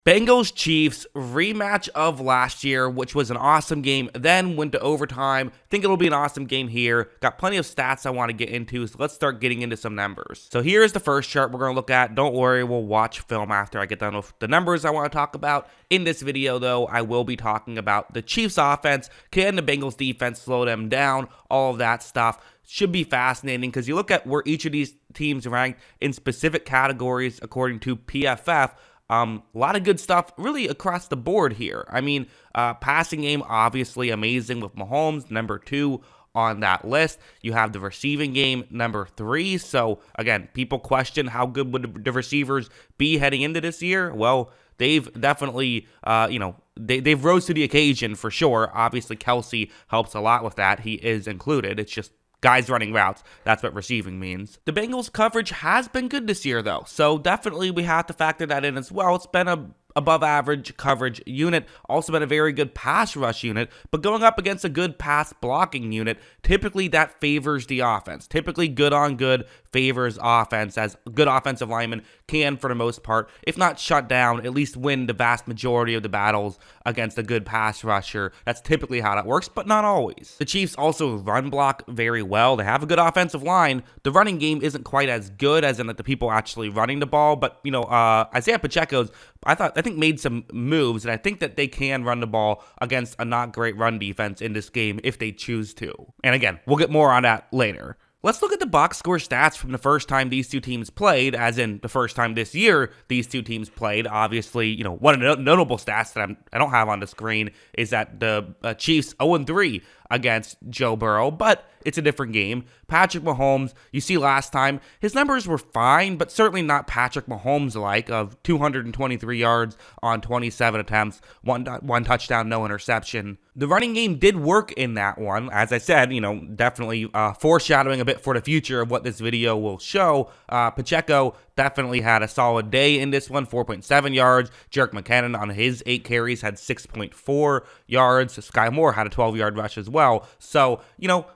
Bengals Chiefs rematch of last year, which was an awesome game, then went to overtime. Think it'll be an awesome game here. Got plenty of stats I want to get into, so let's start getting into some numbers. So here's the first chart we're going to look at. Don't worry, we'll watch film after I get done with the numbers I want to talk about. In this video, though, I will be talking about the Chiefs offense. Can the Bengals defense slow them down? All of that stuff. Should be fascinating because you look at where each of these teams ranked in specific categories according to PFF. A lot of good stuff really across the board here. I mean, passing game, obviously amazing with Mahomes, number 2 on that list. You have the receiving game, number 3. So, again, people question how good would the receivers be heading into this year. Well, they've definitely, they've rose to the occasion for sure. Obviously, Kelsey helps a lot with that. He is included. It's just guys running routes. That's what receiving means. The Bengals coverage has been good this year, though. So definitely we have to factor that in as well. It's been a above average coverage unit, also been a very good pass rush unit, but going up against a good pass blocking unit, typically that favors the offense. Typically good on good favors offense, as good offensive linemen can, for the most part, if not shut down, at least win the vast majority of the battles against a good pass rusher. That's typically how that works, but not always. The Chiefs also run block very well. They have a good offensive line. The running game isn't quite as good as in the people actually running the ball, but Isaiah Pacheco's I think made some moves, and I think that they can run the ball against a not great run defense in this game if they choose to. And again, we'll get more on that later. Let's look at the box score stats from the first time these two teams played, as in the first time this year these two teams played. Obviously, one of the notable stats that I don't have on the screen is that the Chiefs 0-3 against Joe Burrow, but it's a different game. Patrick Mahomes, you see last time, his numbers were fine, but certainly not Patrick Mahomes-like, of 223 yards on 27 attempts, one touchdown, no interception. The running game did work in that one. As I said, definitely foreshadowing a bit for the future of what this video will show. Pacheco definitely had a solid day in this one, 4.7 yards. Jerick McKinnon on his 8 carries had 6.4 yards. Sky Moore had a 12-yard rush as well. So,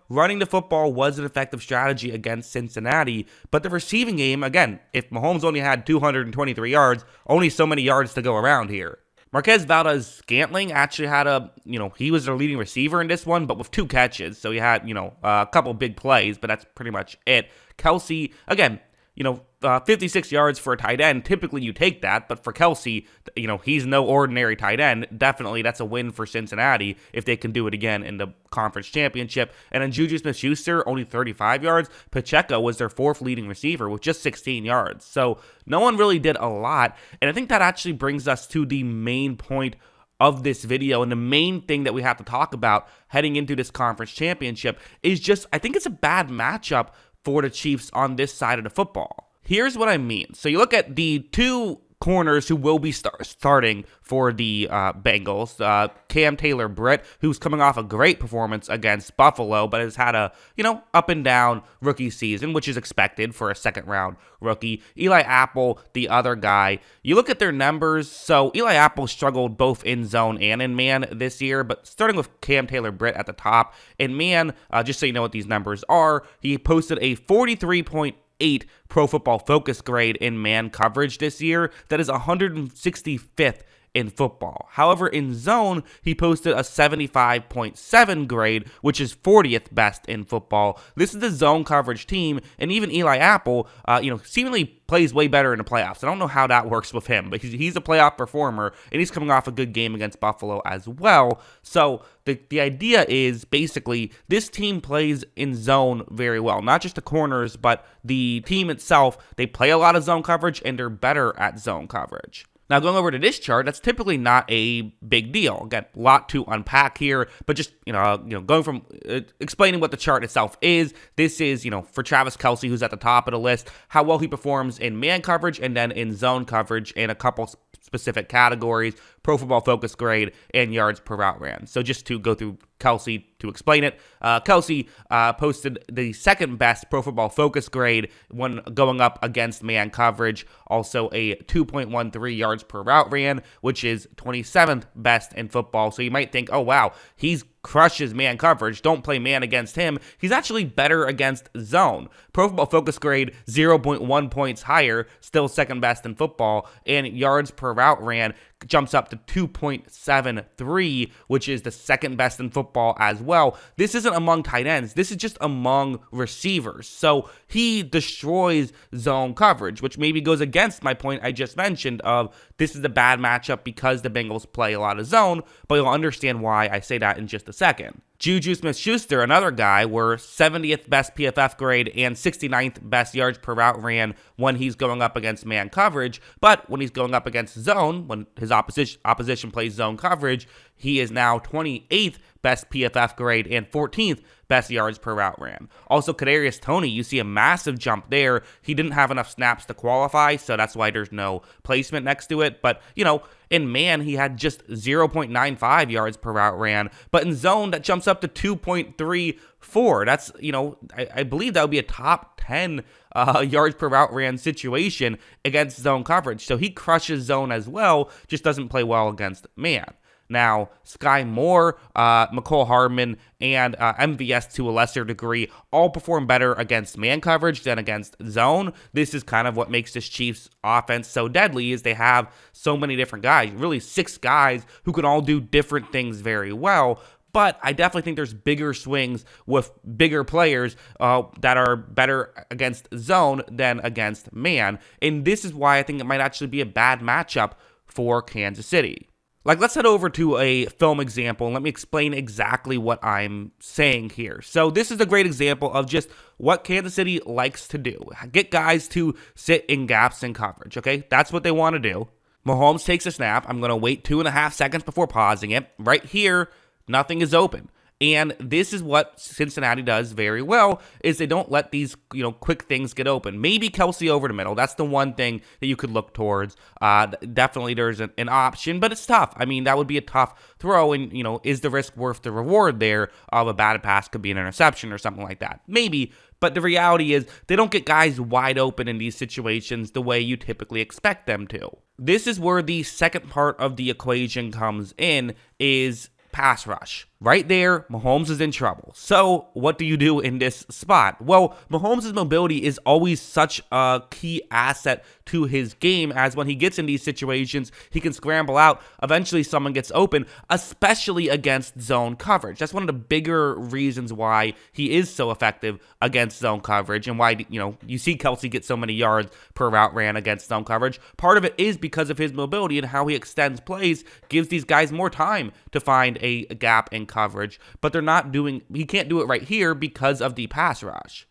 running the football was an effective strategy against Cincinnati. But the receiving game, again, if Mahomes only had 223 yards, only so many yards to go around here. Marquez Valdes-Scantling actually had he was their leading receiver in this one, but with 2 catches. So he had, a couple big plays, but that's pretty much it. Kelsey, again, 56 yards for a tight end. Typically you take that, but for Kelsey, he's no ordinary tight end. Definitely that's a win for Cincinnati if they can do it again in the conference championship. And then Juju Smith-Schuster, only 35 yards. Pacheco was their 4th leading receiver with just 16 yards. So no one really did a lot. And I think that actually brings us to the main point of this video, and the main thing that we have to talk about heading into this conference championship is just, I think it's a bad matchup for the Chiefs on this side of the football. Here's what I mean. So you look at the 2 corners who will be starting for the Bengals. Cam Taylor-Britt, who's coming off a great performance against Buffalo, but has had a, up and down rookie season, which is expected for a second-round rookie. Eli Apple, the other guy. You look at their numbers. So Eli Apple struggled both in zone and in man this year, but starting with Cam Taylor-Britt at the top. In man, just so you know what these numbers are, he posted a 43.8 Pro Football Focus grade in man coverage this year. That is 165th in football. However, in zone, he posted a 75.7 grade, which is 40th best in football. This is the zone coverage team, and even Eli Apple, seemingly plays way better in the playoffs. I don't know how that works with him, but he's a playoff performer, and he's coming off a good game against Buffalo as well. So the idea is basically this team plays in zone very well. Not just the corners, but the team itself. They play a lot of zone coverage, and they're better at zone coverage. Now, going over to this chart, that's typically not a big deal. Again, a lot to unpack here, but just, going from explaining what the chart itself is, this is, for Travis Kelce, who's at the top of the list, how well he performs in man coverage and then in zone coverage in a couple specific categories, Pro Football Focus grade, and yards per route ran. So just to go through Kelce to explain it, Kelce posted the 2nd best Pro Football Focus grade when going up against man coverage, also a 2.13 yards per route ran, which is 27th best in football. So you might think, oh wow, he's crushes man coverage, don't play man against him. He's actually better against zone. Pro Football Focus grade 0.1 points higher, still 2nd best in football, and yards per route ran jumps up to 2.73, which is the second best in football as well. This isn't among tight ends. This is just among receivers. So he destroys zone coverage, which maybe goes against my point I just mentioned of this is a bad matchup because the Bengals play a lot of zone, but you'll understand why I say that in just a second. Juju Smith-Schuster, another guy, were 70th best PFF grade and 69th best yards per route ran when he's going up against man coverage, but when he's going up against zone, when his opposition plays zone coverage, he is now 28th best PFF grade and 14th best yards per route ran. Also, Kadarius Toney, you see a massive jump there. He didn't have enough snaps to qualify, so that's why there's no placement next to it. But, in man, he had just 0.95 yards per route ran. But in zone, that jumps up to 2.34. That's, I believe that would be a top 10 yards per route ran situation against zone coverage. So he crushes zone as well, just doesn't play well against man. Now, Sky Moore, McCole Hardman, and MVS to a lesser degree all perform better against man coverage than against zone. This is kind of what makes this Chiefs offense so deadly is they have so many different guys, really 6 guys who can all do different things very well. But I definitely think there's bigger swings with bigger players that are better against zone than against man. And this is why I think it might actually be a bad matchup for Kansas City. Let's head over to a film example and let me explain exactly what I'm saying here. So this is a great example of just what Kansas City likes to do. Get guys to sit in gaps in coverage, okay? That's what they want to do. Mahomes takes a snap. I'm going to wait 2.5 seconds before pausing it. Right here, nothing is open. And this is what Cincinnati does very well, is they don't let these, quick things get open. Maybe Kelce over the middle. That's the one thing that you could look towards. Definitely there's an option, but it's tough. I mean, that would be a tough throw, and, is the risk worth the reward there of a bad pass could be an interception or something like that? Maybe, but the reality is they don't get guys wide open in these situations the way you typically expect them to. This is where the second part of the equation comes in, is pass rush. Right there, Mahomes is in trouble. So what do you do in this spot? Well, Mahomes' mobility is always such a key asset to his game, as when he gets in these situations, he can scramble out. Eventually, someone gets open, especially against zone coverage. That's one of the bigger reasons why he is so effective against zone coverage and why, you see Kelce get so many yards per route ran against zone coverage. Part of it is because of his mobility and how he extends plays, gives these guys more time to find a gap in coverage, but he can't do it right here because of the pass rush.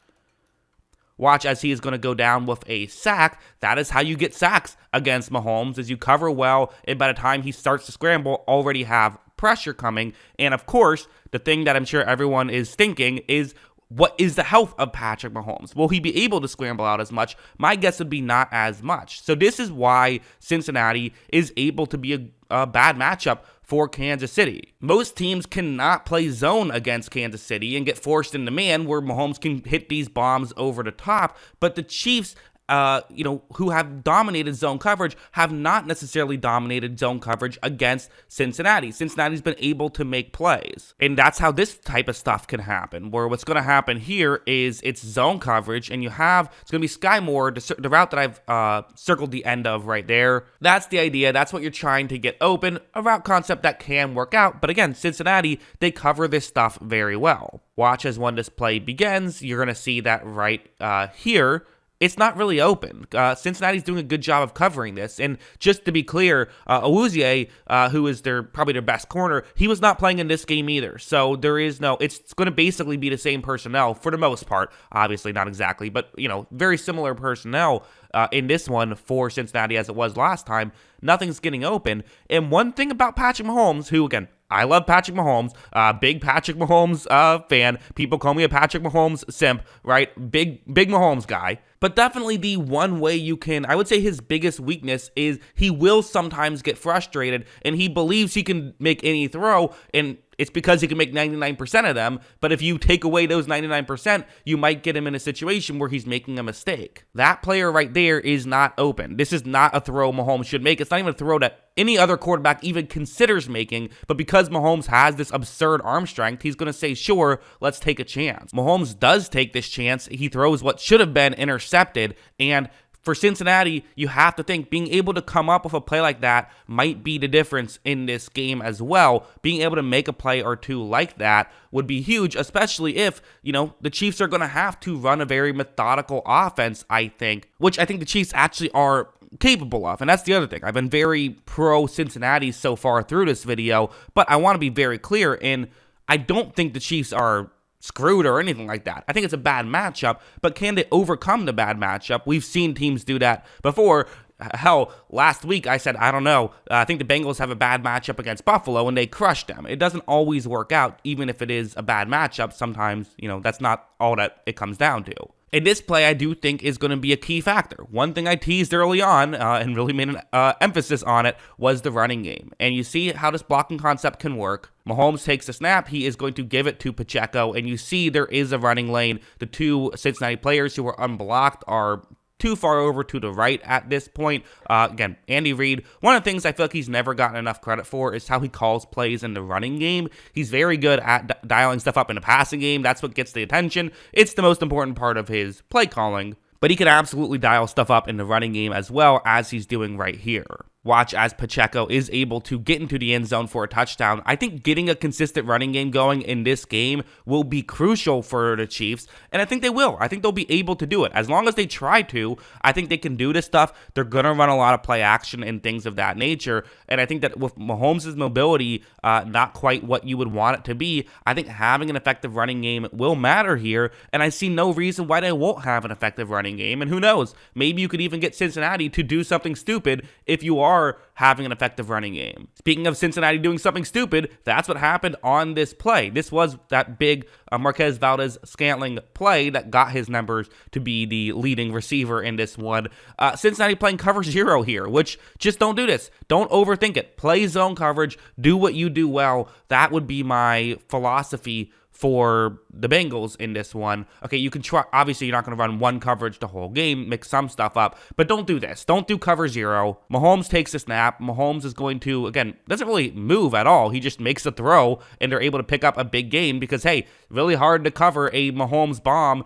Watch as he is going to go down with a sack. That is how you get sacks against Mahomes, is you cover well, and by the time he starts to scramble, already have pressure coming. And of course, the thing that I'm sure everyone is thinking is, what is the health of Patrick Mahomes? Will he be able to scramble out as much? My guess would be not as much. So this is why Cincinnati is able to be a bad matchup for Kansas City. Most teams cannot play zone against Kansas City and get forced into man where Mahomes can hit these bombs over the top, but the Chiefs who have dominated zone coverage have not necessarily dominated zone coverage against Cincinnati. Cincinnati's been able to make plays. And that's how this type of stuff can happen, where what's going to happen here is it's zone coverage, and it's going to be Sky Moore, the route that I've circled the end of right there. That's the idea. That's what you're trying to get open, a route concept that can work out. But again, Cincinnati, they cover this stuff very well. Watch as when this play begins. You're going to see that right here. It's not really open. Cincinnati's doing a good job of covering this. And just to be clear, Awuzie, who is probably their best corner, he was not playing in this game either. So it's going to basically be the same personnel for the most part. Obviously not exactly, but very similar personnel in this one for Cincinnati as it was last time. Nothing's getting open. And one thing about Patrick Mahomes, who again, I love Patrick Mahomes, big Patrick Mahomes fan. People call me a Patrick Mahomes simp, right? Big Mahomes guy. But definitely the one way I would say his biggest weakness is he will sometimes get frustrated and he believes he can make any throw, and it's because he can make 99% of them. But if you take away those 99%, you might get him in a situation where he's making a mistake. That player right there is not open. This is not a throw Mahomes should make. It's not even a throw that any other quarterback even considers making, but because Mahomes has this absurd arm strength, he's going to say, sure, let's take a chance. Mahomes does take this chance. He throws what should have been intercepted, and For Cincinnati, you have to think being able to come up with a play like that might be the difference in this game as well. Being able to make a play or two like that would be huge, especially if, the Chiefs are going to have to run a very methodical offense, I think, which I think the Chiefs actually are capable of. And that's the other thing. I've been very pro Cincinnati so far through this video, but I want to be very clear, and I don't think the Chiefs are screwed or anything like that. I think it's a bad matchup, but can they overcome the bad matchup? We've seen teams do that before. Hell, last week I said, I don't know, I think the Bengals have a bad matchup against Buffalo and they crushed them. It doesn't always work out, even if it is a bad matchup. Sometimes, that's not all that it comes down to. And this play, I do think, is going to be a key factor. One thing I teased early on and really made an emphasis on it was the running game. And you see how this blocking concept can work. Mahomes takes a snap. He is going to give it to Pacheco. And you see there is a running lane. The two Cincinnati players who were unblocked are too far over to the right at this point. Again, Andy Reid, one of the things I feel like he's never gotten enough credit for is how he calls plays in the running game. He's very good at dialing stuff up in the passing game. That's what gets the attention. It's the most important part of his play calling. But he can absolutely dial stuff up in the running game as well, as he's doing right here. Watch as Pacheco is able to get into the end zone for a touchdown. I think getting a consistent running game going in this game will be crucial for the Chiefs, and I think they will. I think they'll be able to do it. As long as they try to, I think they can do this stuff. They're going to run a lot of play action and things of that nature, and I think that with Mahomes' mobility not quite what you would want it to be, I think having an effective running game will matter here, and I see no reason why they won't have an effective running game, and who knows, maybe you could even get Cincinnati to do something stupid if you are having an effective running game. Speaking of Cincinnati doing something stupid, that's what happened on this play. This was that big Marquez Valdes-Scantling play that got his numbers to be the leading receiver in this one. Cincinnati playing cover 0 here, which just don't do this. Don't overthink it. Play zone coverage. Do what you do well. That would be my philosophy for the Bengals in this one. Okay, you can try, obviously you're not going to run one coverage the whole game, mix some stuff up, but don't do this. Don't do cover 0. Mahomes takes a snap. Mahomes is going to, again, doesn't really move at all. He just makes a throw, and they're able to pick up a big gain because, hey, really hard to cover a Mahomes bomb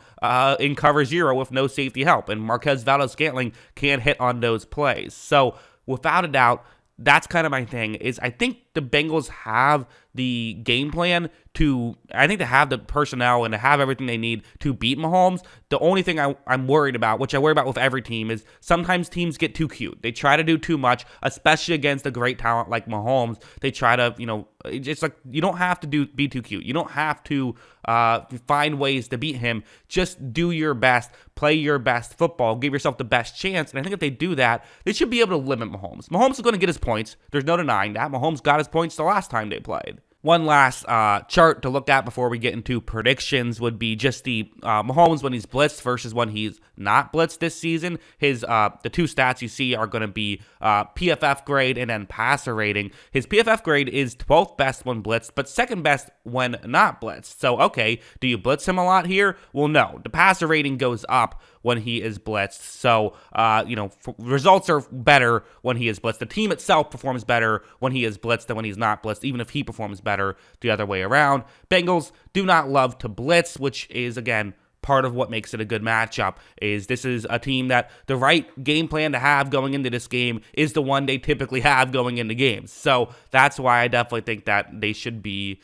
in cover 0 with no safety help, and Marquez Valdes-Scantling can't hit on those plays. So, without a doubt, that's kind of my thing, is I think the Bengals have the game plan I think to have the personnel and to have everything they need to beat Mahomes. The only thing I'm worried about, which I worry about with every team, is sometimes teams get too cute. They try to do too much, especially against a great talent like Mahomes. They try to, it's like you don't have to be too cute. You don't have to find ways to beat him. Just do your best, play your best football, give yourself the best chance. And I think if they do that, they should be able to limit Mahomes. Mahomes is going to get his points. There's no denying that. Mahomes got his points the last time they played. One last chart to look at before we get into predictions would be just the Mahomes when he's blitzed versus when he's not blitzed this season. His the two stats you see are going to be PFF grade and then passer rating. His PFF grade is 12th best when blitzed, but second best when not blitzed. So, okay, do you blitz him a lot here? Well, no. The passer rating goes up when he is blitzed. So, results are better when he is blitzed. The team itself performs better when he is blitzed than when he's not blitzed, even if he performs better the other way around. Bengals do not love to blitz, which is, again, part of what makes it a good matchup. Is this is a team that the right game plan to have going into this game is the one they typically have going into games. So that's why I definitely think that they should be,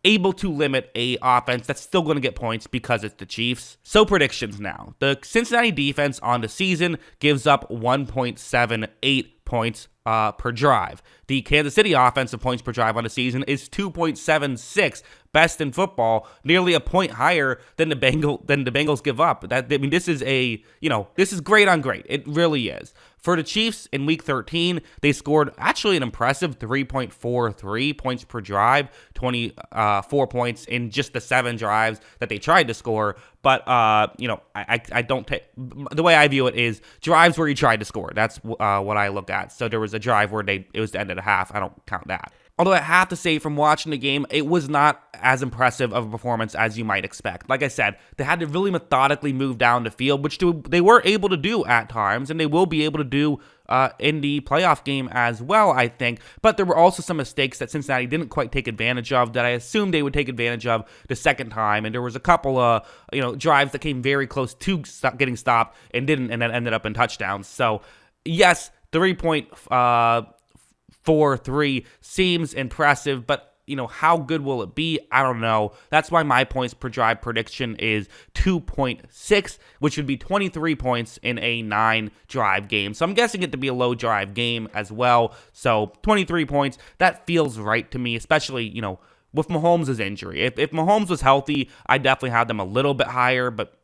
able to limit a offense that's still going to get points because it's the Chiefs. So predictions now. The Cincinnati defense on the season gives up 1.78 points per drive. The Kansas City offensive points per drive on the season is 2.76, best in football, nearly a point higher than the Bengals give up. This is this is great on great. It really is. For the Chiefs in Week 13, they scored actually an impressive 3.43 points per drive, 24 points in just the 7 drives that they tried to score. But, I don't take, the way I view it is drives where you tried to score. That's what I look at. So there was a drive where it was the end of the half. I don't count that. Although I have to say, from watching the game, it was not as impressive of a performance as you might expect. Like I said, they had to really methodically move down the field, which they were able to do at times, and they will be able to do in the playoff game as well, I think. But there were also some mistakes that Cincinnati didn't quite take advantage of that I assumed they would take advantage of the second time. And there was a couple of drives that came very close to getting stopped and didn't, and then ended up in touchdowns. So yes, 3.43 seems impressive, but how good will it be? I don't know. That's why my points per drive prediction is 2.6, which would be 23 points in a 9-drive game. So I'm guessing it to be a low drive game as well. So 23 points, that feels right to me, especially, with Mahomes' injury. If Mahomes was healthy, I definitely have them a little bit higher, but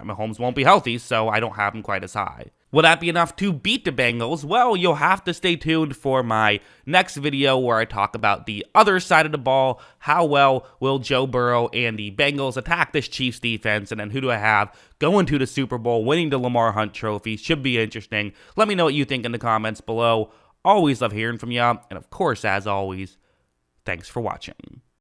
Mahomes won't be healthy, so I don't have him quite as high. Will that be enough to beat the Bengals? Well, you'll have to stay tuned for my next video where I talk about the other side of the ball. How well will Joe Burrow and the Bengals attack this Chiefs defense? And then who do I have going to the Super Bowl, winning the Lamar Hunt Trophy? Should be interesting. Let me know what you think in the comments below. Always love hearing from you. And of course, as always, thanks for watching.